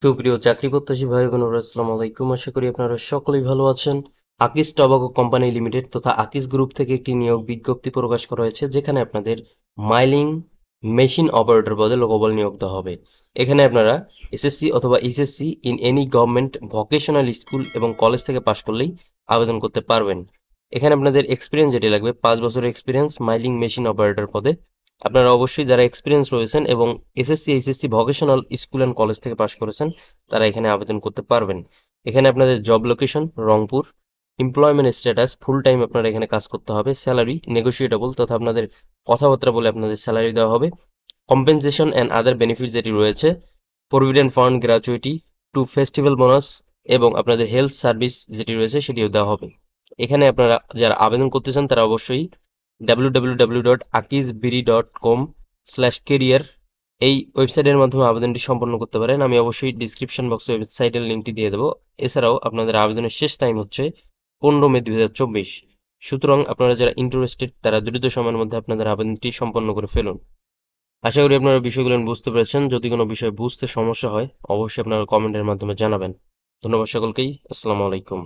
সুপ্রিয় চাকরি প্রত্যাশী ভাই বোনেরা, আসসালামু আলাইকুম। আশা করি আপনারা সকলেই ভালো আছেন। আকিস টবাকো কোম্পানি লিমিটেড তথা আকিস গ্রুপ থেকে একটি নিয়োগ বিজ্ঞপ্তি প্রকাশ করা হয়েছে, যেখানে আপনাদের মাইলিং মেশিন অপারেটর পদে লোকবল নিয়োগ দেওয়া হবে। এখানে আপনারা এসএসসি অথবা HSC in any government vocational school এবং কলেজ থেকে পাশ করলেই আবেদন করতে পারবেন। এখানে আপনাদের এক্সপিরিয়েন্স যেটি লাগবে 5 বছরের এক্সপিরিয়েন্স মাইলিং মেশিন অপারেটর পদে। আপনারা অবশ্যই যারা এক্সপিরিয়েন্স রয়েছেন এবং SSC HSC vocational school and college থেকে পাশ করেছেন তারা এখানে আবেদন করতে পারবেন। এখানে আপনাদের job location Rangpur, employment status full time আপনারা এখানে কাজ করতে হবে, স্যালারি নেগোশিয়েটেবল তথা আপনাদের কথাবার্তা বলে আপনাদের স্যালারি দেওয়া হবে। কম্পেনসেশন অ্যান্ড আদার বেনিফিট যেটি রয়েছে, provident fund, gratuity, two festival bonus এবং আপনাদের হেলথ সার্ভিস যেটি রয়েছে সেটিও দেওয়া হবে। এখানে আপনারা যারা আবেদন করতে চান তারা অবশ্যই www.akisbiri.com/career এই ওয়েবসাইটের মাধ্যমে আবেদনটি সম্পন্ন করতে পারেন। আমি অবশ্যই ডিসক্রিপশন বক্সে ওয়েবসাইটের লিঙ্কটি দিয়ে দেবো। এছাড়াও আপনাদের আবেদনের শেষ টাইম হচ্ছে 15 মে 2024। সুতরাং আপনারা যারা ইন্টারেস্টেড তারা দ্রুত সময়ের মধ্যে আপনাদের আবেদনটি সম্পন্ন করে ফেলুন। আশা করি আপনারা বিষয়গুলো বুঝতে পেরেছেন। যদি কোনো বিষয় বুঝতে সমস্যা হয় অবশ্যই আপনারা কমেন্টের মাধ্যমে জানাবেন। ধন্যবাদ সকলকেই। আসসালামু আলাইকুম।